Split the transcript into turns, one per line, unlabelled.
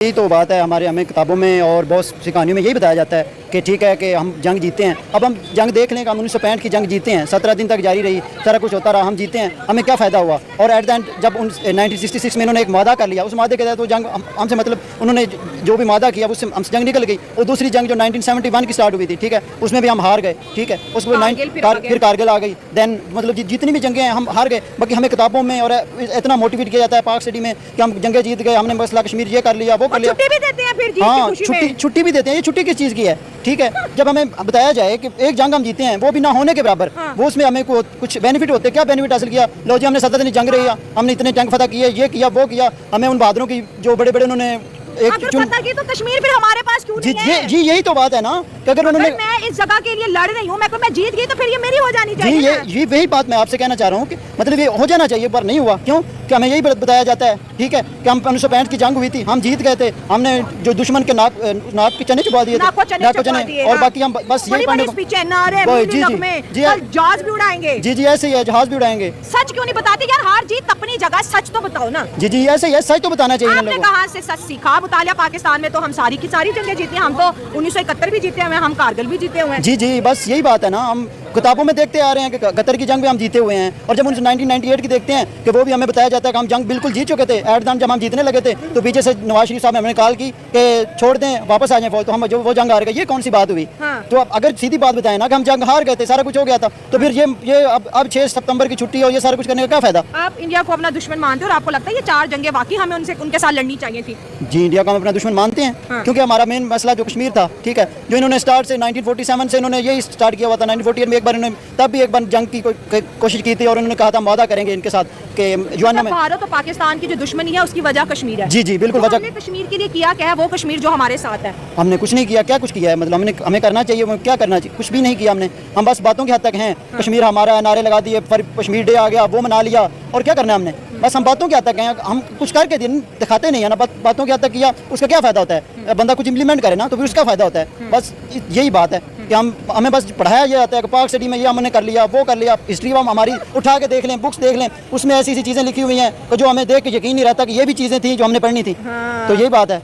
यही तो बात है हमारे हमें किताबों में और बहुत सी कहानियों में यही बताया जाता है कि ठीक है कि हम जंग जीते हैं। अब हम जंग देख लें कि हम 1965 की जंग जीते हैं, 17 दिन तक जारी रही, सारा कुछ होता रहा, हम जीते हैं, हमें क्या फ़ायदा हुआ। और एट द एंड जब 1966 में इन्होंने एक वादा कर लिया, उस वादे के तहत वो जंग हमसे मतलब उन्होंने जो भी वादा किया उससे हमसे जंग निकल गई। और दूसरी जंग जो 1971 की स्टार्ट हुई थी, ठीक है, उसमें भी हम हार गए, ठीक है, उसमें फिर कारगिल आ गई, देन मतलब जितनी भी जंगें हैं हम हार गए। बाकी हमें किताबों में और इतना मोटिवेट किया जाता है पाक सिटी में कि हम जंगें जीत गए, हमने मसला कश्मीर ये कर लिया, वो कर लिया। हाँ, छुट्टी भी देते हैं। ये छुट्टी किस चीज़ की है, ठीक है। जब हमें बताया जाए कि एक जंग हम जीते हैं वो भी ना होने के बराबर, वो उसमें हमें कुछ बेनिफिट होते हैं। क्या बेनिफिट हासिल किया? लो जी, हमने 17 दिन जंग रही है, हमने इतने जंग फतह किए, ये किया वो किया। हमें उन बहादुरों की जो बड़े बड़े उन्होंने एक
तो कश्मीर फिर हमारे पास क्यों नहीं है?
जी यही तो बात है ना कि अगर उन्होंने
मैं इस जगह के लिए लड़ रही हूँ, मैं जीत गई तो फिर ये मेरी हो जानी चाहिए।
ये वही बात मैं आपसे कहना चाह रहा हूँ कि मतलब ये हो जाना चाहिए पर नहीं हुआ। क्यों? कि हमें यही बताया जाता है, ठीक है, कि हम 1965 की जंग हुई थी, हम जीत गए थे, हमने जो दुश्मन के नाक के चने चुबा दिए थे, और बाकी हम बस यही
जहाज भी उड़ाएंगे।
जी ऐसे ही है, जहाज भी उड़ाएंगे।
सच क्यों नहीं बताते यार? हार जीत अपनी जगह, सच तो बताओ ना।
जी ऐसे ही है, सच तो बताना चाहिए।
आपने कहाँ से सच सीखा? मुतालिया पाकिस्तान में तो हम सारी की सारी जंगें जीती हैं। हम तो 1971 भी जीते हुए हैं, हम कारगिल भी जीते हुए हैं।
जी बस यही बात है ना, हम किताबों में देखते आ रहे हैं कि कतर की जंग भी हम जीते हुए हैं। और जब 1998 की देखते हैं कि वो भी हमें बताया जाता है कि हम जंग बिल्कुल जीत चुके थे। एट द जब हम जीतने लगे थे तो पीछे से नवाज शरीफ साहब ने हमें कॉल की कि छोड़ दें, वापस आ जाएं फौज, तो हम जो वो जंग हार गए। ये कौन सी बात हुई? हाँ। तो अगर सीधी बात बताएं ना कि हम जंग हार गए थे, सारा कुछ हो गया था, तो फिर ये अब 6 सितंबर की छुट्टी और ये सारा कुछ करने का क्या फायदा?
आप इंडिया को अपना दुश्मन मानते हो और आपको लगता है ये 4 जंगें वाकई हमें उनके साथ लड़नी चाहिए थी?
जी, इंडिया को हम अपना दुश्मन मानते हैं। हाँ। क्योंकि हमारा मेन मसला जो कश्मीर था, ठीक है, जो इन्होंने स्टार्ट से 1947 से इन्होंने यही स्टार्ट किया हुआ था। 1948 में एक बार इन्होंने तब भी एक बार जंग की कोशिश की थी और उन्होंने कहा था हम वादा करेंगे इनके साथ कि यूएन में।
भारत और पाकिस्तान की जो दुश्मनी है उसकी वजह कश्मीर है।
जी बिल्कुल। वजह
हमने कश्मीर के लिए किया क्या है? वो कश्मीर जो हमारे साथ है,
हमने कुछ नहीं किया। क्या कुछ किया है? मतलब हमें करना चाहिए, क्या करना चाहिए? कुछ भी नहीं किया हमने। हम बस बातों की हद तक हैं। हाँ। कश्मीर हमारा है, नारे लगा दिए, फिर कश्मीर डे आ गया, वो मना लिया, और क्या करना है हमने? बस हम बातों की हद तक हैं, हम कुछ करके दिखाते नहीं है ना। बातों की हद तक किया, उसका क्या फायदा होता है? बंदा कुछ इंप्लीमेंट करे ना तो फिर उसका फायदा होता है। बस यही बात है कि हमें बस पढ़ाया जाता है कि पाक सिटी में ये हमने कर लिया, वो कर लिया। हिस्ट्री हम हमारी उठा के देख लें, बुक्स देख लें, उसमें ऐसी चीज़ें लिखी हुई हैं जो हमें देख के यकीन नहीं रहता कि ये भी चीज़ें थी जो हमने पढ़नी थी। हाँ। तो यही बात है।